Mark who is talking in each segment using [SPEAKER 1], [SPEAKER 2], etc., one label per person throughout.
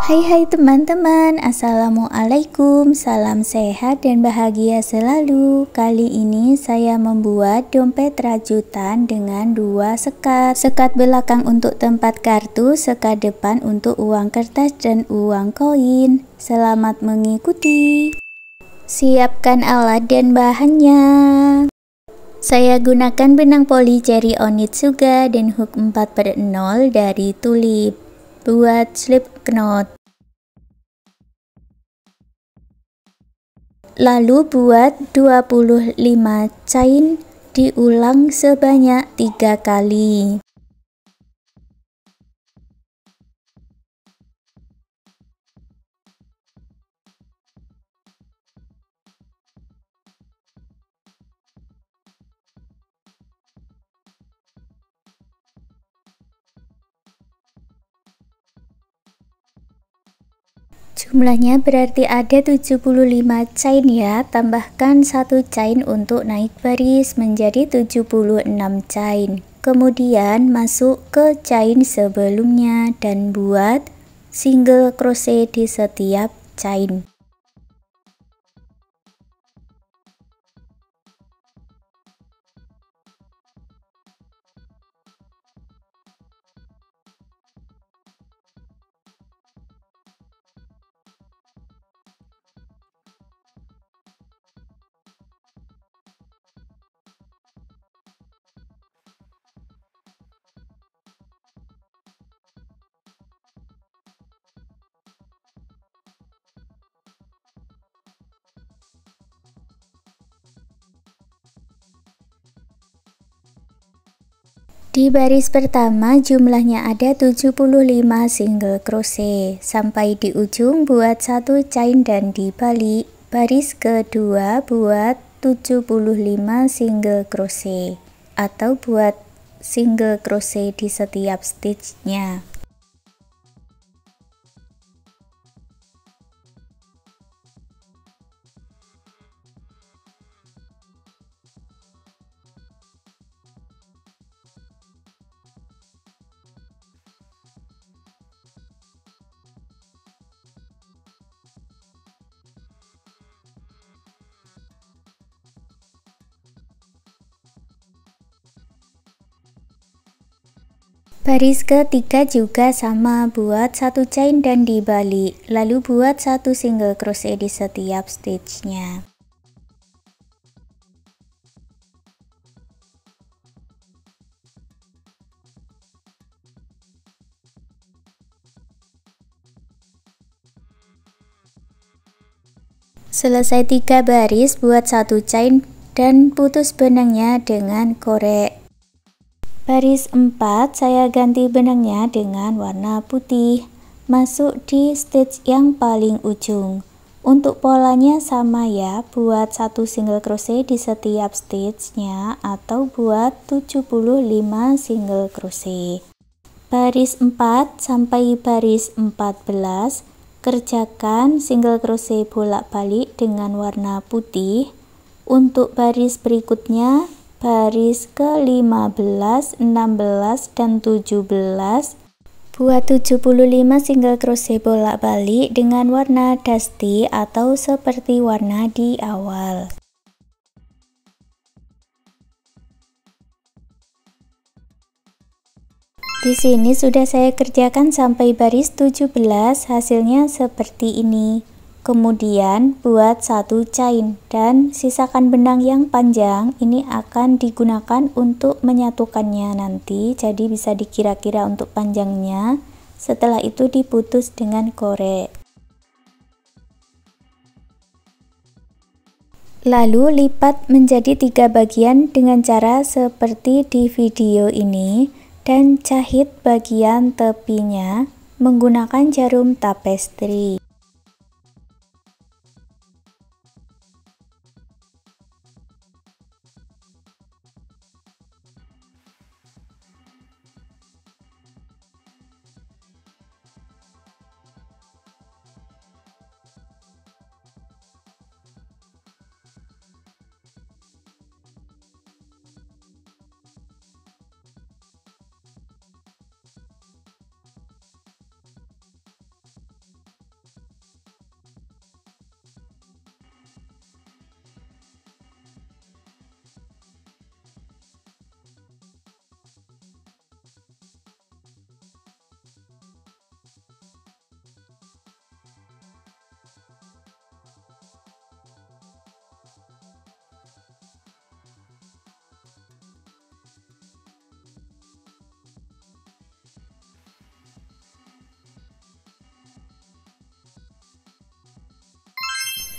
[SPEAKER 1] Hai teman-teman, Assalamualaikum, salam sehat dan bahagia selalu. Kali ini saya membuat dompet rajutan dengan dua sekat. Sekat belakang untuk tempat kartu, sekat depan untuk uang kertas dan uang koin. Selamat mengikuti. Siapkan alat dan bahannya. Saya gunakan benang poli Cherry Onitsuga dan hook 4/0 dari Tulip. Buat slip knot. Lalu buat 25 chain, diulang sebanyak 3 kali. Jumlahnya berarti ada 75 chain ya, tambahkan 1 chain untuk naik baris menjadi 76 chain. Kemudian masuk ke chain sebelumnya dan buat single crochet di setiap chain. Di baris pertama jumlahnya ada 75 single crochet. Sampai di ujung buat 1 chain dan dibalik. Baris kedua buat 75 single crochet atau buat single crochet di setiap stitchnya. Baris ketiga juga sama, buat 1 chain dan dibalik, lalu buat 1 single crochet di setiap stitchnya. Selesai 3 baris, buat 1 chain dan putus benangnya dengan korek. Baris 4 saya ganti benangnya dengan warna putih. Masuk di stitch yang paling ujung. Untuk polanya sama ya, buat 1 single crochet di setiap stitchnya atau buat 75 single crochet. Baris 4 sampai baris 14 kerjakan single crochet bolak-balik dengan warna putih. Untuk baris berikutnya, baris ke-15, 16, dan 17 buat 75 single crochet bolak-balik dengan warna dusty atau seperti warna di awal. Di sini sudah saya kerjakan sampai baris 17, hasilnya seperti ini. Kemudian buat 1 chain dan sisakan benang yang panjang, ini akan digunakan untuk menyatukannya nanti, jadi bisa dikira-kira untuk panjangnya. Setelah itu diputus dengan korek. Lalu lipat menjadi 3 bagian dengan cara seperti di video ini dan jahit bagian tepinya menggunakan jarum tapestry.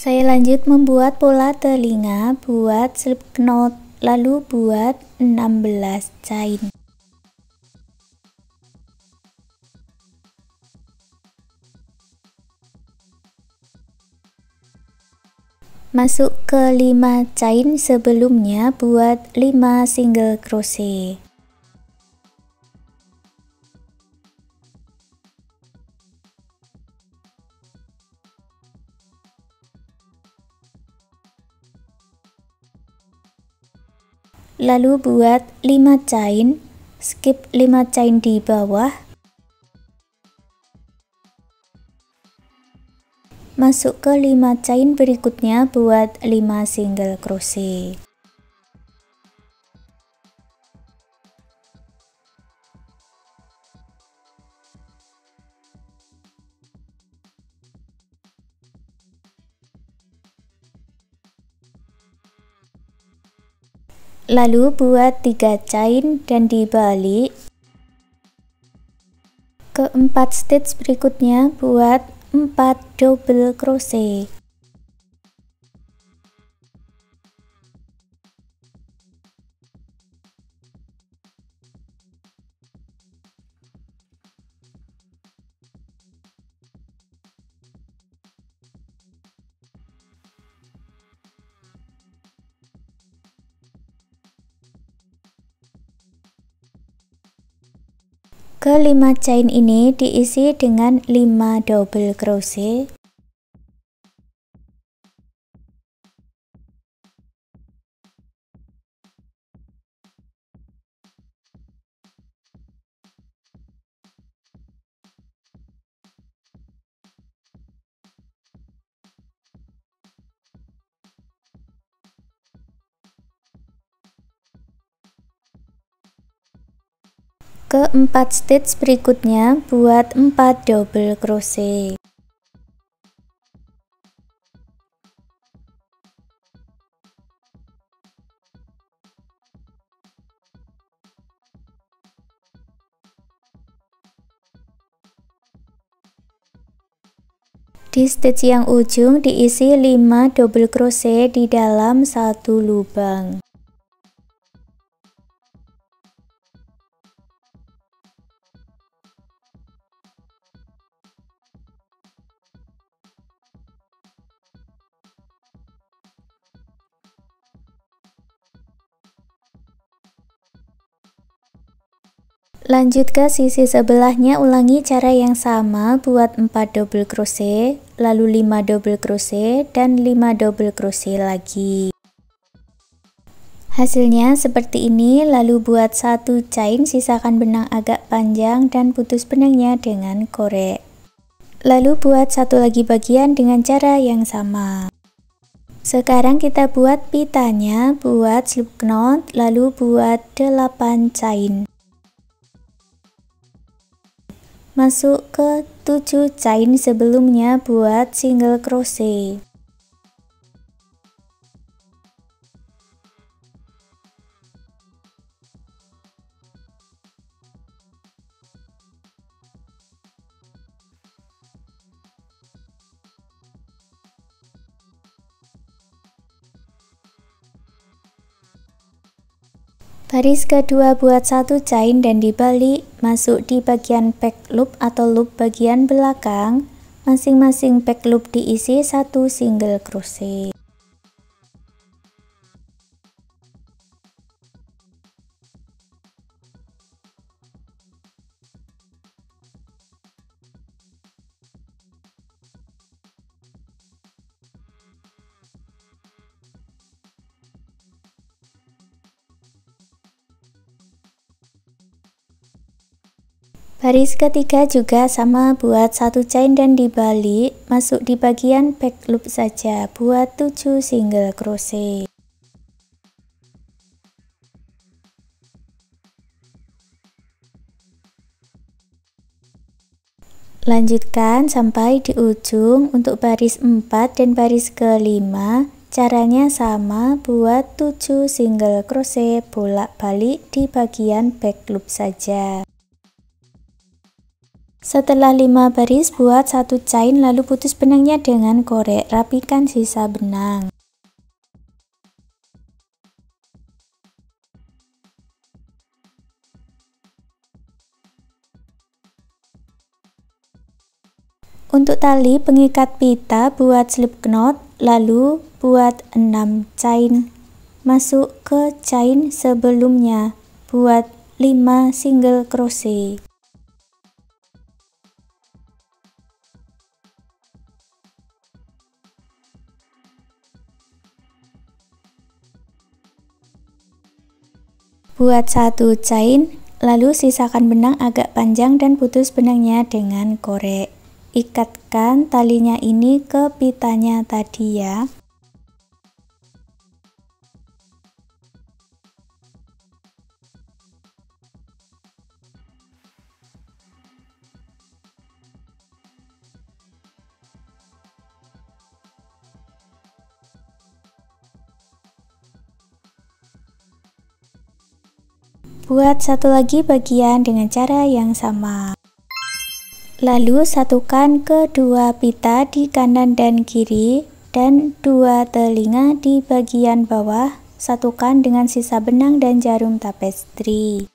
[SPEAKER 1] Saya lanjut membuat pola telinga, buat slip knot, lalu buat 16 chain. Masuk ke 5 chain sebelumnya, buat 5 single crochet. Lalu buat 5 chain, skip 5 chain di bawah. Masuk ke 5 chain berikutnya, buat 5 single crochet. Lalu buat 3 chain dan dibalik. Ke 4 stitch berikutnya, buat 4 double crochet. Ke 5 chain ini diisi dengan 5 double crochet. Ke 4 stitch berikutnya, buat 4 double crochet. Di stitch yang ujung diisi 5 double crochet di dalam satu lubang. Lanjut ke sisi sebelahnya, ulangi cara yang sama, buat 4 double crochet, lalu 5 double crochet dan 5 double crochet lagi. Hasilnya seperti ini, lalu buat 1 chain, sisakan benang agak panjang dan putus benangnya dengan korek. Lalu buat satu lagi bagian dengan cara yang sama. Sekarang kita buat pitanya, buat slip knot, lalu buat 8 chain. Masuk ke 7 chain sebelumnya, buat single crochet. Baris kedua buat 1 chain dan dibalik, masuk di bagian back loop atau loop bagian belakang. Masing-masing back loop diisi 1 single crochet. Baris ketiga juga sama, buat 1 chain dan dibalik, masuk di bagian back loop saja, buat 7 single crochet. Lanjutkan sampai di ujung. Untuk baris 4 dan baris kelima, caranya sama, buat 7 single crochet bolak-balik di bagian back loop saja. Setelah 5 baris, buat 1 chain lalu putus benangnya dengan korek, rapikan sisa benang. Untuk tali pengikat pita, buat slip knot, lalu buat 6 chain. Masuk ke chain sebelumnya, buat 5 single crochet. Buat 1 chain, lalu sisakan benang agak panjang dan putus benangnya dengan korek. Ikatkan talinya ini ke pitanya tadi ya. Buat satu lagi bagian dengan cara yang sama. Lalu satukan kedua pita di kanan dan kiri dan 2 telinga di bagian bawah, satukan dengan sisa benang dan jarum tapestri.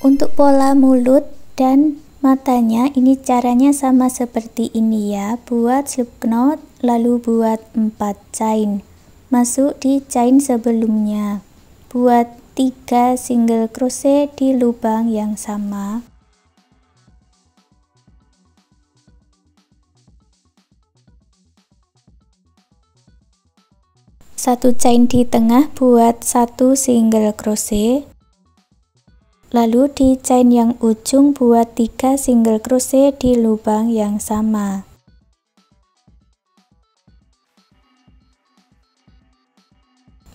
[SPEAKER 1] Untuk pola mulut dan matanya ini caranya sama seperti ini ya. Buat slip knot lalu buat 4 chain. Masuk di chain sebelumnya. Buat 3 single crochet di lubang yang sama. Satu chain di tengah, buat 1 single crochet. Lalu di chain yang ujung buat 3 single crochet di lubang yang sama.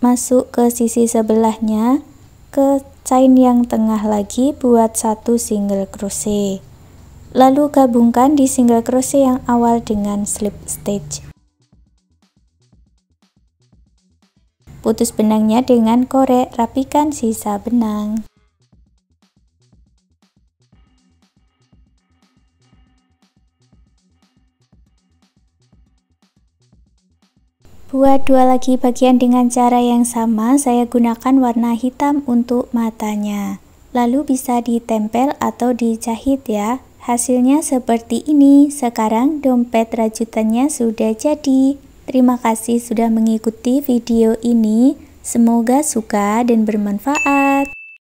[SPEAKER 1] Masuk ke sisi sebelahnya, ke chain yang tengah lagi buat 1 single crochet. Lalu gabungkan di single crochet yang awal dengan slip stitch. Putus benangnya dengan korek, rapikan sisa benang. Buat 2 lagi bagian dengan cara yang sama, saya gunakan warna hitam untuk matanya. Lalu bisa ditempel atau dijahit ya. Hasilnya seperti ini. Sekarang dompet rajutannya sudah jadi. Terima kasih sudah mengikuti video ini. Semoga suka dan bermanfaat.